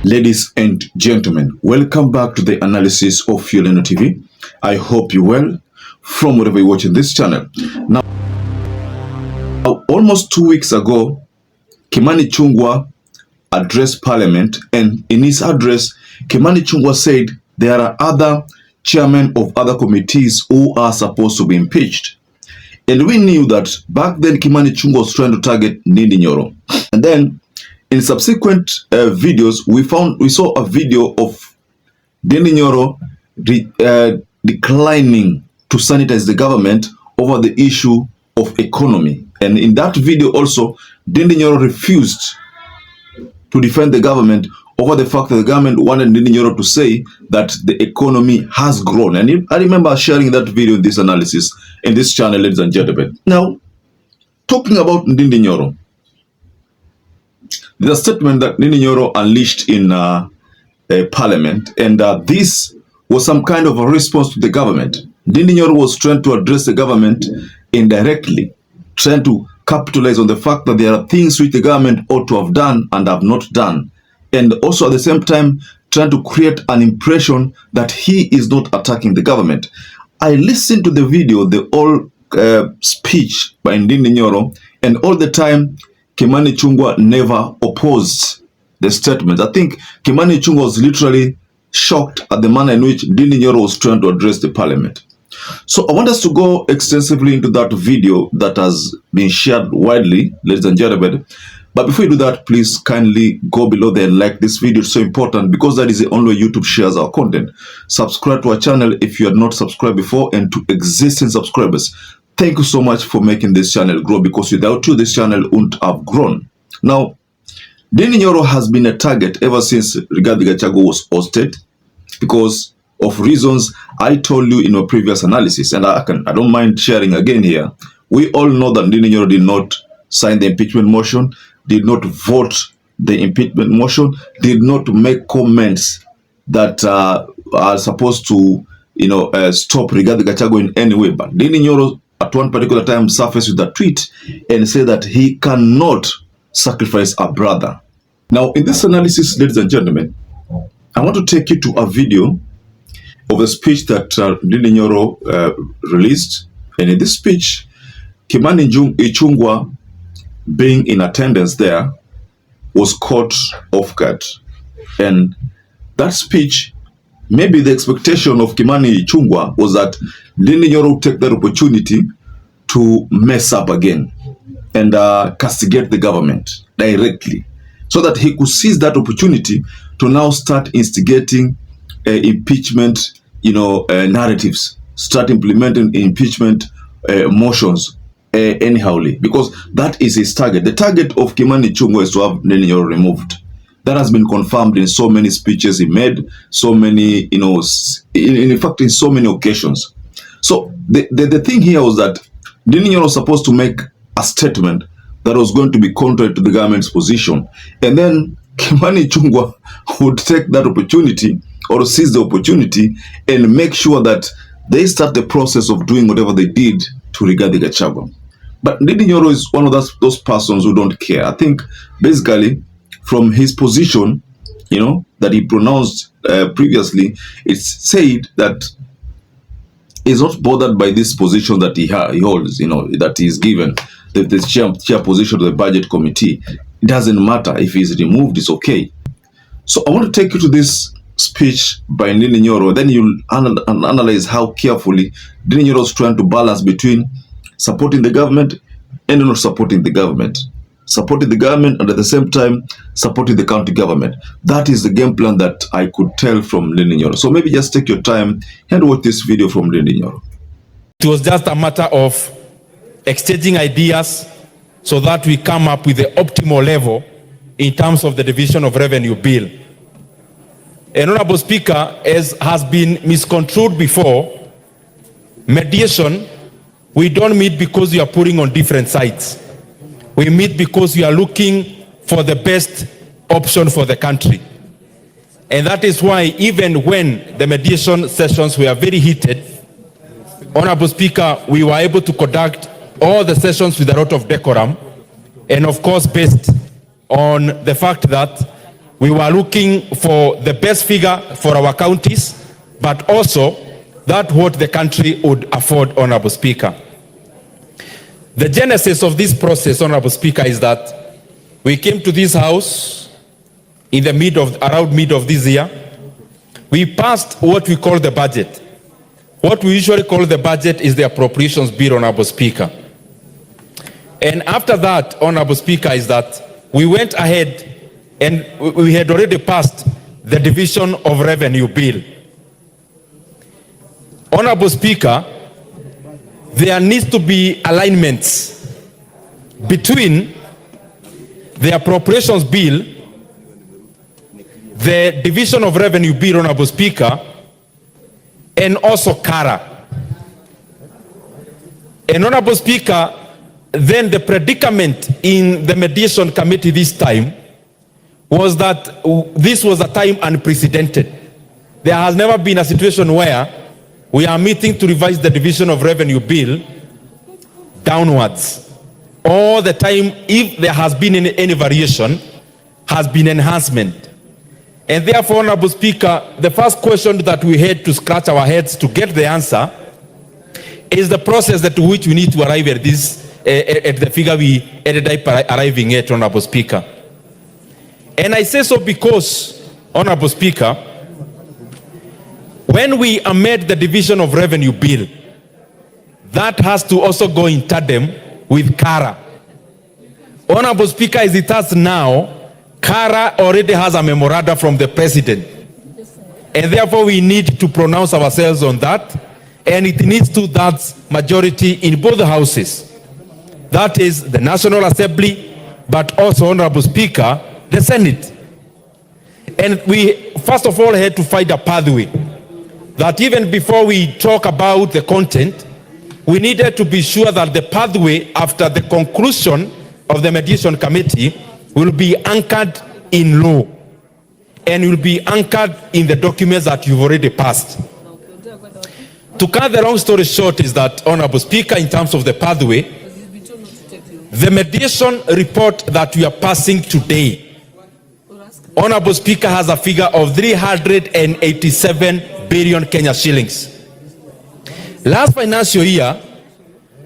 Ladies and gentlemen, welcome back to the analysis of YOLENO TV. I hope you're well from wherever you're watching this channel. Now, almost 2 weeks ago, Kimani Ichung'wah addressed Parliament, and in his address, Kimani Ichung'wah said there are other chairmen of other committees who are supposed to be impeached. And we knew that back then Kimani Ichung'wah was trying to target NDINDI Nyoro. And then in subsequent videos, we saw a video of NDINDI Nyoro declining to sanitize the government over the issue of economy. And in that video also, NDINDI Nyoro refused to defend the government over the fact that the government wanted NDINDI Nyoro to say that the economy has grown. And I remember sharing that video in this analysis in this channel, ladies and gentlemen. Now, talking about NDINDI Nyoro, there's a statement that NDINDI Nyoro unleashed in Parliament, and this was some kind of a response to the government. NDINDI Nyoro was trying to address the government indirectly, trying to capitalize on the fact that there are things which the government ought to have done and have not done, and also at the same time trying to create an impression that he is not attacking the government. I listened to the video, the whole speech by NDINDI Nyoro, and all the time Kimani Ichung'wah never opposed the statement. I think Kimani Ichung'wah was literally shocked at the manner in which NDINDI Nyoro was trying to address the Parliament. So I want us to go extensively into that video that has been shared widely, ladies and gentlemen. But before you do that, please kindly go below there and like this video. It's so important because that is the only way YouTube shares our content. Subscribe to our channel if you had not subscribed before, and to existing subscribers, thank you so much for making this channel grow, because without you, this channel wouldn't have grown. Now, NDINDI Nyoro has been a target ever since Rigathi Gachagua was ousted because of reasons I told you in my previous analysis, and I don't mind sharing again here. We all know that NDINDI Nyoro did not sign the impeachment motion, did not vote the impeachment motion, did not make comments that are supposed to, stop Rigathi Gachagua in any way. But NDINDI Nyoro at one particular time surfaced with a tweet and said that he cannot sacrifice a brother. Now, in this analysis, ladies and gentlemen, I want to take you to a video of a speech that NDINDI Nyoro released. And in this speech, Kimani Ichung'wah, being in attendance there, was caught off guard. And that speech, maybe the expectation of Kimani Ichung'wah was that NDINDI Nyoro would take that opportunity to mess up again and castigate the government directly, so that he could seize that opportunity to now start instigating impeachment, narratives, start implementing impeachment motions anyhowly, because that is his target. The target of Kimani Ichung'wah is to have NDINDI Nyoro removed. That has been confirmed in so many speeches he made, so many, in fact, in so many occasions. So the thing here was that NDINDI Nyoro was supposed to make a statement that was going to be contrary to the government's position. And then Kimani Ichung'wah would take that opportunity, or seize the opportunity, and make sure that they start the process of doing whatever they did to Rigathi Gachagua. But NDINDI Nyoro is one of those persons who don't care. I think basically from his position, that he pronounced previously, it's said that he's not bothered by this position that he holds, that he's given, the chair position of the budget committee. It doesn't matter if he's removed, it's okay. So I want to take you to this speech by NDINDI Nyoro. Then you'll analyze how carefully NDINDI Nyoro is trying to balance between supporting the government and not supporting the government. Supporting the government and at the same time supporting the county government. That is the game plan that I could tell from NDINDI Nyoro. So maybe just take your time and watch this video from NDINDI Nyoro. It was just a matter of exchanging ideas so that we come up with the optimal level in terms of the division of revenue bill. And Honorable Speaker, as has been misconstrued before, mediation, we don't meet because we are putting on different sides. We meet because we are looking for the best option for the country. And that is why even when the mediation sessions were very heated, Honorable Speaker, we were able to conduct all the sessions with a lot of decorum, and of course based on the fact that we were looking for the best figure for our counties, but also that what the country would afford, Honorable Speaker. The genesis of this process, Honorable Speaker, is that we came to this house in the around mid of this year. We passed what we call the budget. What we usually call the budget is the appropriations bill, Honorable Speaker. And after that, Honorable Speaker, is that we went ahead and we had already passed the division of revenue bill. Honorable Speaker, there needs to be alignments between the appropriations bill, the division of revenue bill, Honorable Speaker, and also CARA. And Honorable Speaker, then the predicament in the mediation committee this time was that this was a time unprecedented. There has never been a situation where we are meeting to revise the division of revenue bill downwards. All the time, if there has been any variation, has been enhancement. And therefore, Honorable Speaker, the first question that we had to scratch our heads to get the answer is the process at which we need to arrive at this, at the figure we ended up arriving at, Honorable Speaker. And I say so because, Honorable Speaker, when we amend the division of revenue bill, that has to also go in tandem with CARA. Honorable Speaker, as it has now, CARA already has a memoranda from the President. And therefore we need to pronounce ourselves on that. And it needs to that majority in both houses. That is the National Assembly, but also, Honorable Speaker, the Senate. And we, first of all, had to find a pathway that even before we talk about the content, we needed to be sure that the pathway after the conclusion of the mediation committee will be anchored in law and will be anchored in the documents that you've already passed. To cut the long story short is that, Honorable Speaker, in terms of the pathway, the mediation report that we are passing today, Honorable Speaker, has a figure of 387 billion Kenya shillings. Last financial year,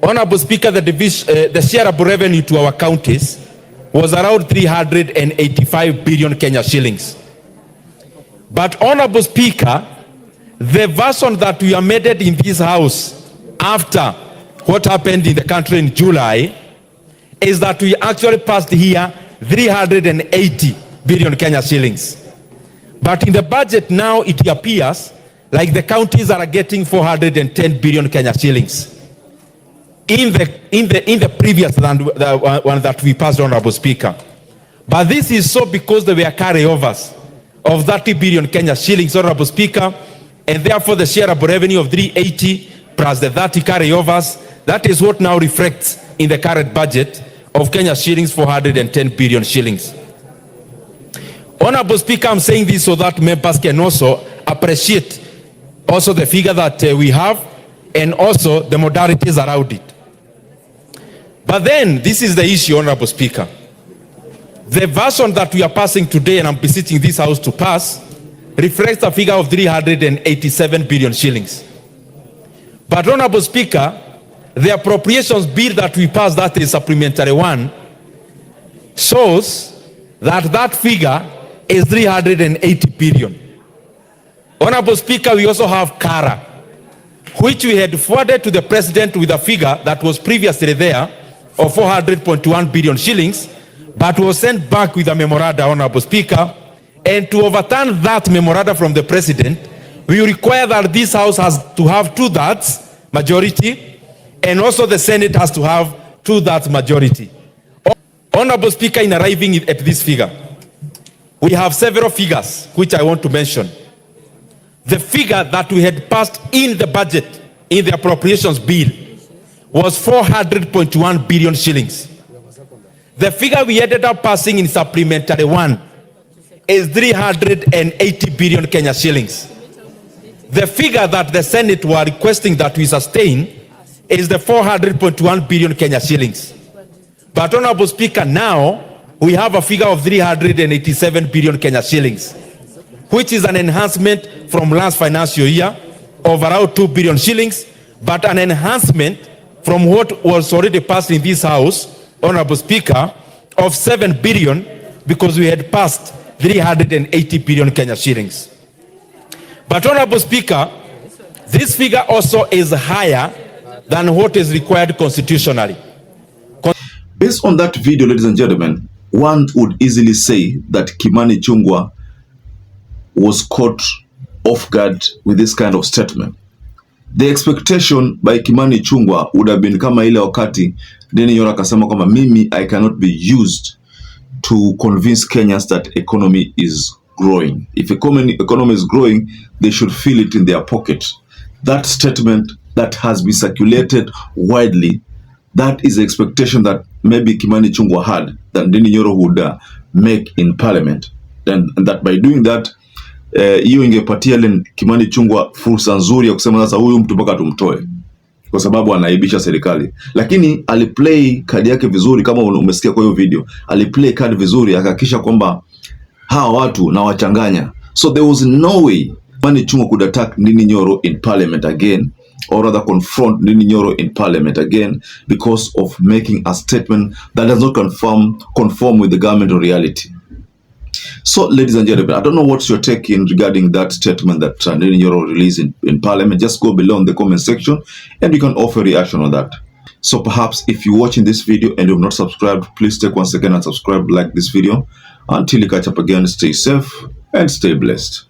Honorable Speaker, the shareable revenue to our counties was around 385 billion Kenya shillings. But, Honorable Speaker, the version that we amended in this house after what happened in the country in July is that we actually passed here 380 billion Kenya shillings. But in the budget now, it appears like the counties are getting 410 billion Kenya shillings. In the previous one that we passed, Honorable Speaker. But this is so because there were carryovers of 30 billion Kenya shillings, Honorable Speaker, and therefore the shareable revenue of 380 plus the 30 carryovers, that is what now reflects in the current budget of Kenya shillings, 410 billion shillings. Honorable Speaker, I'm saying this so that members can also appreciate also the figure that we have and also the modalities around it. But then, this is the issue, Honorable Speaker. The version that we are passing today, and I'm beseeching this House to pass, reflects a figure of 387 billion shillings. But, Honorable Speaker, the appropriations bill that we passed, that is supplementary one, shows that that figure is 380 billion. Honorable Speaker, we also have CARA, which we had forwarded to the President with a figure that was previously there of 400.1 billion shillings, but was sent back with a memoranda, Honorable Speaker. And to overturn that memoranda from the President, we require that this House has to have 2/3 majority, and also the Senate has to have 2/3 majority. Honorable Speaker, in arriving at this figure, we have several figures which I want to mention. The figure that we had passed in the budget, in the appropriations bill, was 400.1 billion shillings. The figure we ended up passing in supplementary one is 380 billion Kenya shillings. The figure that the Senate were requesting that we sustain is the 400.1 billion Kenya shillings. But, Honorable Speaker, now we have a figure of 387 billion Kenya shillings, which is an enhancement from last financial year of around 2 billion shillings, but an enhancement from what was already passed in this House, Honorable Speaker, of 7 billion, because we had passed 380 billion Kenya shillings. But Honorable Speaker, this figure also is higher than what is required constitutionally. Based on that video, ladies and gentlemen, one would easily say that Kimani Ichung'wah was caught off guard with this kind of statement. The expectation by Kimani Ichung'wah would have been kama ile wakati Nyoro akasema kwamba mimi I cannot be used to convince Kenyans that economy is growing. If economy is growing, they should feel it in their pocket. That statement that has been circulated widely, that is the expectation that maybe Kimani Ichung'wah had that Nyoro would make in parliament. And that by doing that, hiyo ingepatia Kimani Ichung'wah fursa nzuri ya kusema sasa huyu mtu mpaka tumtoe kwa sababu anaibisha serikali. Lakini aliplay kadi yake vizuri, kama umesikia kwa hiyo video. Aliplay kadi vizuri, akahakisha kwamba hawa watu na wachanganya. So there was no way Kimani Ichung'wah could attack Nyoro in parliament again, or rather confront Nyoro in parliament again, because of making a statement that does not conform with the government or reality. So, ladies and gentlemen, I don't know what's your take in regarding that statement that Nyoro released in parliament. Just go below in the comment section and you can offer a reaction on that. So perhaps if you're watching this video and you've not subscribed, please take 1 second and subscribe, like this video. Until you catch up again, stay safe and stay blessed.